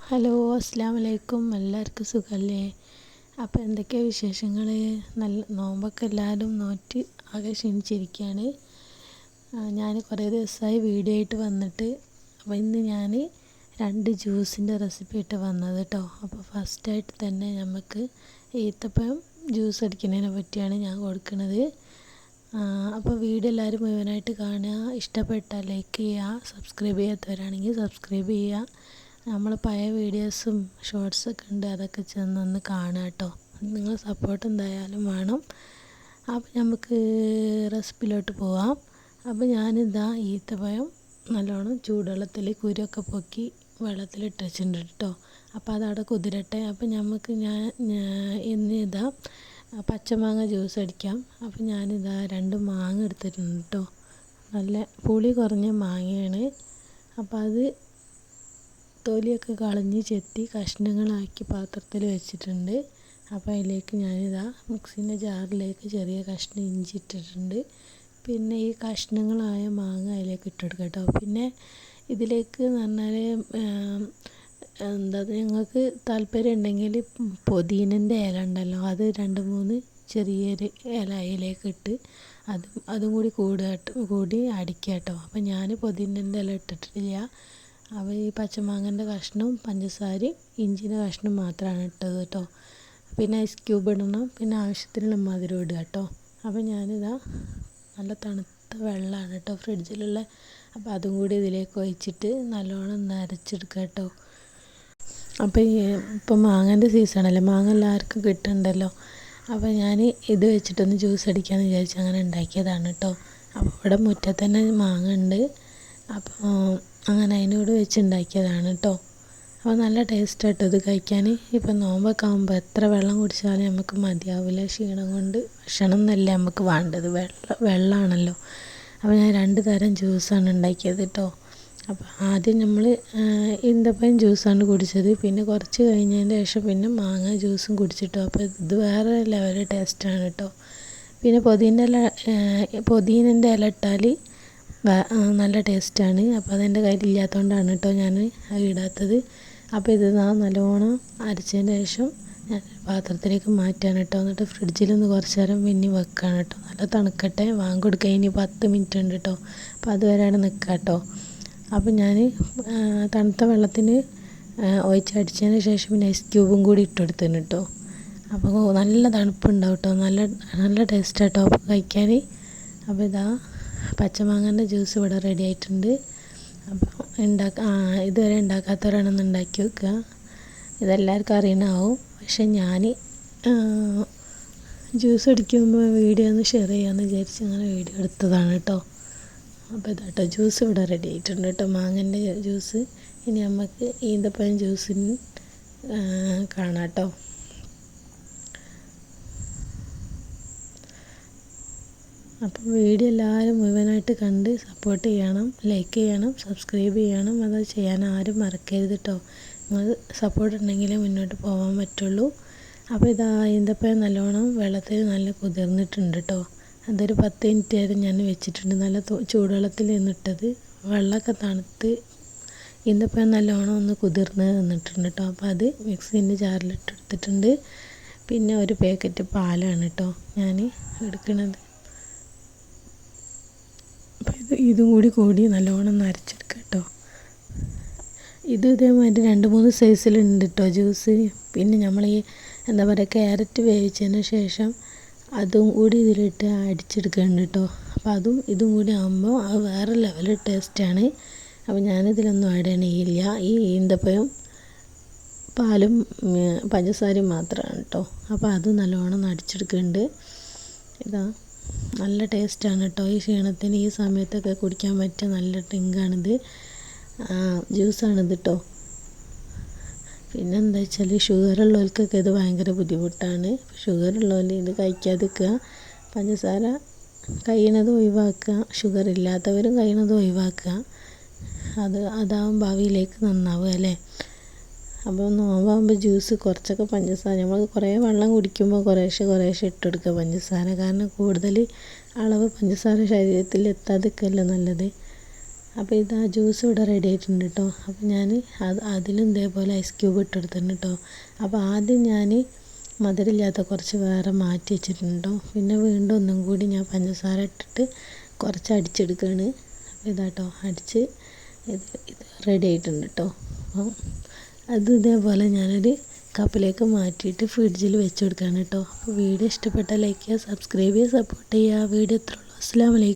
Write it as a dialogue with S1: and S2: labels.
S1: Hello അസ്സലാമു അലൈക്കും. എല്ലാവർക്കും സുഖമല്ലേ? അപ്പോൾ എന്തൊക്കെയാണ് വിശേഷങ്ങൾ? നല്ല നോമ്പൊക്കെ എല്ലാവരും നോറ്റ് ആകെ ക്ഷീണിച്ചിരിക്കുകയാണ്. ഞാൻ കുറേ ദിവസമായി വീഡിയോ ആയിട്ട് വന്നിട്ട്. അപ്പോൾ ഇന്ന് ഞാൻ 2 ജ്യൂസിൻ്റെ റെസിപ്പി ആയിട്ട് വന്നത് കേട്ടോ. അപ്പോൾ ഫസ്റ്റായിട്ട് തന്നെ നമുക്ക് ഈത്തപ്പഴം ജ്യൂസ് അടിക്കുന്നതിനെ പറ്റിയാണ് ഞാൻ കൊടുക്കുന്നത്. അപ്പോൾ വീഡിയോ എല്ലാവരും മുഴുവനായിട്ട് കാണുക. ഇഷ്ടപ്പെട്ടാൽ ലൈക്ക് ചെയ്യുക. സബ്സ്ക്രൈബ് ചെയ്യാത്തവരാണെങ്കിൽ സബ്സ്ക്രൈബ് ചെയ്യുക. നമ്മൾ പഴയ വീഡിയോസും ഷോർട്സൊക്കെ ഉണ്ട്, അതൊക്കെ ചെന്നൊന്ന് കാണുക കേട്ടോ. നിങ്ങൾ സപ്പോർട്ട് എന്തായാലും വേണം. അപ്പോൾ നമുക്ക് റെസിപ്പിയിലോട്ട് പോവാം. അപ്പോൾ ഞാനിതാ ഈത്തപ്പഴം നല്ലോണം ചൂടുവെള്ളത്തിൽ കുരുവൊക്കെ പൊക്കി വെള്ളത്തിലിട്ട് വെച്ചിട്ടുണ്ട് കേട്ടോ. അപ്പോൾ അതവിടെ കുതിരട്ടെ. അപ്പോൾ ഞാൻ ഇതാ പച്ചമാങ്ങ ജ്യൂസ് അടിക്കാം. അപ്പോൾ ഞാനിതാ 2 മാങ്ങ എടുത്തിട്ടുണ്ട് കേട്ടോ. നല്ല പുളി കുറഞ്ഞ മാങ്ങയാണ്. അപ്പോൾ അത് തൊലിയൊക്കെ കളഞ്ഞ് ചെത്തി കഷ്ണങ്ങളാക്കി പാത്രത്തിൽ വെച്ചിട്ടുണ്ട്. അപ്പോൾ അതിലേക്ക് ഞാനിതാ മിക്സിൻ്റെ ജാറിലേക്ക് ചെറിയ കഷ്ണം ഇഞ്ചി ഇട്ടിട്ടുണ്ട്. പിന്നെ ഈ കഷ്ണങ്ങളായ മാങ്ങ അതിലേക്ക് ഇട്ടെടുക്കാം കേട്ടോ. പിന്നെ ഇതിലേക്ക് എന്ന് പറഞ്ഞാൽ നിങ്ങൾക്ക് താല്പര്യം ഉണ്ടെങ്കിൽ പുതിനൻ്റെ ഇല ഉണ്ടല്ലോ, അത് 2-3 ചെറിയൊരു ഇല അതിലേക്ക് ഇട്ട് അതും കൂടി അടിക്കുക കേട്ടോ. അപ്പോൾ ഞാൻ പുതിനൻ്റെ ഇല ഇട്ടിട്ടില്ല. അപ്പോൾ ഈ പച്ചമാങ്ങൻ്റെ കഷ്ണവും പഞ്ചസാരയും ഇഞ്ചിൻ്റെ കഷ്ണം മാത്രമാണ് ഇട്ടത് കേട്ടോ. പിന്നെ ഐസ് ക്യൂബ് ഇടണം. പിന്നെ ആവശ്യത്തിനുള്ള മധുരം ഇടുക കേട്ടോ. അപ്പോൾ ഞാനിതാ നല്ല തണുത്ത വെള്ളമാണ് കേട്ടോ ഫ്രിഡ്ജിലുള്ള. അപ്പോൾ അതും കൂടി ഇതിലേക്ക് ഒഴിച്ചിട്ട് നല്ലോണം നരച്ചെടുക്കുക കേട്ടോ. അപ്പോൾ ഇപ്പോൾ മാങ്ങൻ്റെ സീസണല്ലേ, മാങ്ങ എല്ലാവർക്കും കിട്ടുന്നുണ്ടല്ലോ. അപ്പോൾ ഞാൻ ഇത് വെച്ചിട്ടൊന്ന് ജ്യൂസ് അടിക്കാമെന്ന് വിചാരിച്ച് അങ്ങനെ ഉണ്ടാക്കിയതാണ് കേട്ടോ. അപ്പോൾ ഇവിടെ മുറ്റത്ത് തന്നെ മാങ്ങ ഉണ്ട്. അപ്പോൾ അങ്ങനെ അതിനോട് വെച്ചുണ്ടാക്കിയതാണ് കേട്ടോ. അപ്പോൾ നല്ല ടേസ്റ്റ് കേട്ടോ ഇത് കഴിക്കാൻ. ഇപ്പം നോമ്പൊക്കെ ആകുമ്പോൾ എത്ര വെള്ളം കുടിച്ചാലും നമുക്ക് മതിയാവില്ല. ക്ഷീണം കൊണ്ട് ഭക്ഷണം എന്നല്ല നമുക്ക് വേണ്ടത്, വെള്ളമാണല്ലോ. അപ്പോൾ ഞാൻ 2 തരം ജ്യൂസാണ് ഉണ്ടാക്കിയത് കേട്ടോ. അപ്പോൾ ആദ്യം നമ്മൾ ഈന്തപ്പഴം ജ്യൂസാണ് കുടിച്ചത്. പിന്നെ കുറച്ച് കഴിഞ്ഞതിന് ശേഷം പിന്നെ മാങ്ങ ജ്യൂസും കുടിച്ചിട്ടോ. അപ്പോൾ ഇത് വേറെ ലെവൽ ടേസ്റ്റാണ് കേട്ടോ. പിന്നെ പുതിനൻ്റെ ഇല ഇട്ടാൽ നല്ല ടേസ്റ്റാണ്. അപ്പോൾ അതെൻ്റെ കയ്യിലില്ലാത്തതുകൊണ്ടാണ് കേട്ടോ ഞാൻ ഇടാത്തത്. അപ്പോൾ ഇത് നല്ലോണം അരച്ചതിന് ശേഷം ഞാൻ പാത്രത്തിലേക്ക് മാറ്റാണ് കേട്ടോ. എന്നിട്ട് ഫ്രിഡ്ജിലൊന്ന് കുറച്ച് നേരം പിന്നെ വെക്കുകയാണ് കേട്ടോ. നല്ല തണുക്കട്ടെ. കൊടുക്കുക ഇനി 10 മിനിറ്റ് ഉണ്ട് കേട്ടോ. അപ്പോൾ അതുവരെയാണ് നിൽക്കുക കേട്ടോ. അപ്പോൾ ഞാൻ തണുത്ത വെള്ളത്തിന് ഒഴിച്ചടിച്ചതിന് ശേഷം പിന്നെ ഐസ് ക്യൂബും കൂടി ഇട്ടെടുത്തിന് കേട്ടോ. അപ്പോൾ നല്ല തണുപ്പുണ്ടാവും കേട്ടോ. നല്ല ടേസ്റ്റ് കേട്ടോ അപ്പോൾ കഴിക്കാൻ. അപ്പോൾ ഇതാ പച്ചമാങ്ങൻ്റെ ജ്യൂസ് ഇവിടെ റെഡി ആയിട്ടുണ്ട്. അപ്പോൾ ഇതുവരെ ഉണ്ടാക്കാത്തവരാണെന്ന് ഉണ്ടാക്കി വെക്കുക. ഇതെല്ലാവർക്കും അറിയണമാവും. പക്ഷെ ഞാൻ ജ്യൂസ് അടിക്കുമ്പോൾ വീഡിയോ ഒന്ന് ഷെയർ ചെയ്യാമെന്ന് വിചാരിച്ച് അങ്ങനെ വീഡിയോ എടുത്തതാണ് കേട്ടോ. അപ്പോൾ ഇതാട്ടോ ജ്യൂസ് ഇവിടെ റെഡി ആയിട്ടുണ്ട് കേട്ടോ, മാങ്ങൻ്റെ ജ്യൂസ്. ഇനി നമുക്ക് ഈന്തപ്പഴം ജ്യൂസിന് കാണാം കേട്ടോ. അപ്പം വീഡിയോ എല്ലാവരും മുഴുവനായിട്ട് കണ്ട് സപ്പോർട്ട് ചെയ്യണം, ലൈക്ക് ചെയ്യണം, സബ്സ്ക്രൈബ് ചെയ്യണം. അത് ചെയ്യാൻ ആരും മറക്കരുത് കേട്ടോ. നിങ്ങൾ സപ്പോർട്ട് ഉണ്ടെങ്കിലേ മുന്നോട്ട് പോകാൻ പറ്റുള്ളൂ. അപ്പോൾ ഇതാ ഈന്തപ്പഴം നല്ലോണം വെള്ളത്തിൽ നല്ല കുതിർന്നിട്ടുണ്ട് കേട്ടോ. അതൊരു 10 മിനിറ്റ് വരെ ഞാൻ വെച്ചിട്ടുണ്ട്. നല്ല ചൂടുവെള്ളത്തിൽ നിന്നിട്ടത്. വെള്ളമൊക്കെ തണുത്ത് ഈന്തപ്പഴം നല്ലോണം ഒന്ന് കുതിർന്ന് നിന്നിട്ടുണ്ട് കേട്ടോ. അപ്പോൾ അത് മിക്സിൻ്റെ ജാറിലിട്ടെടുത്തിട്ടുണ്ട്. പിന്നെ ഒരു പാക്കറ്റ് പാലാണ് കേട്ടോ ഞാൻ എടുക്കുന്നത്. അപ്പോൾ ഇതും കൂടി നല്ലോണം നരച്ചെടുക്കുക കേട്ടോ. ഇതേമാതിരി 2-3 സൈസിലുണ്ട് കേട്ടോ ജ്യൂസ്. പിന്നെ നമ്മൾ ഈ ക്യാരറ്റ് വേവിച്ചതിന് ശേഷം അതും കൂടി ഇതിലിട്ട് അടിച്ചെടുക്കുന്നുണ്ട് കേട്ടോ. അപ്പോൾ ഇതും കൂടി ആകുമ്പോൾ അത് വേറെ ലെവൽ ടേസ്റ്റാണ്. അപ്പോൾ ഞാനിതിലൊന്നും ആഡ് ചെയ്യില്ല. ഈ ഈന്തപ്പഴം പാലും പഞ്ചസാരയും മാത്രമാണ് കേട്ടോ. അപ്പോൾ അത് നല്ലോണം അടിച്ചെടുക്കുന്നുണ്ട്. ഇതാ നല്ല ടേസ്റ്റാണ് കേട്ടോ. ഈ ക്ഷീണത്തിന് ഈ സമയത്തൊക്കെ കുടിക്കാൻ പറ്റിയ നല്ല ഡ്രിങ്കാണിത്, ജ്യൂസാണിത് കേട്ടോ. പിന്നെ എന്താ വെച്ചാൽ ഷുഗറുള്ളവർക്കൊക്കെ ഇത് ഭയങ്കര ബുദ്ധിമുട്ടാണ്. ഷുഗറുള്ളവർ ഇത് കഴിക്കാതിരിക്കുക. പഞ്ചസാര കഴിയണത് ഒഴിവാക്കുക. ഷുഗർ ഇല്ലാത്തവരും കഴിയണത് ഒഴിവാക്കുക. അതാവും ഭാവിയിലേക്ക് നന്നാവുക അല്ലേ. അപ്പോൾ നോമ്പാകുമ്പോൾ ജ്യൂസ് കുറച്ചൊക്കെ പഞ്ചസാര, നമ്മൾ കുറേ വെള്ളം കുടിക്കുമ്പോൾ കുറേശ്ശെ ഇട്ടെടുക്കുക പഞ്ചസാര. കാരണം കൂടുതൽ അളവ് പഞ്ചസാര ശരീരത്തിൽ എത്താതിരിക്കുകയല്ലേ നല്ലത്. അപ്പോൾ ഇതാ ജ്യൂസ് ഇവിടെ റെഡി ആയിട്ടുണ്ട് കേട്ടോ. അപ്പോൾ ഞാൻ അതിലും ഇതേപോലെ ഐസ് ക്യൂബ് ഇട്ടെടുത്തിട്ടുണ്ട് കേട്ടോ. അപ്പോൾ ആദ്യം ഞാൻ മധുരമില്ലാത്ത കുറച്ച് വേറെ മാറ്റി വെച്ചിട്ടുണ്ടോ. പിന്നെ വീണ്ടും ഒന്നും കൂടി ഞാൻ പഞ്ചസാര ഇട്ടിട്ട് കുറച്ച് അടിച്ചെടുക്കുകയാണ്. അപ്പോൾ ഇതാട്ടോ അടിച്ച് ഇത് റെഡി ആയിട്ടുണ്ട് കേട്ടോ. അപ്പം അത് ഇതേപോലെ ഞാനൊരു കപ്പിലേക്ക് മാറ്റിയിട്ട് ഫ്രിഡ്ജിൽ വെച്ച് കൊടുക്കുകയാണ് കേട്ടോ. അപ്പോൾ വീഡിയോ ഇഷ്ടപ്പെട്ടാൽ ലൈക്ക് ചെയ്യുക, സബ്സ്ക്രൈബ് ചെയ്യുക, സപ്പോർട്ട് ചെയ്യുക. വീഡിയോ ഇത്രയുള്ളൂ. അസ്സലാമു അലൈക്കും.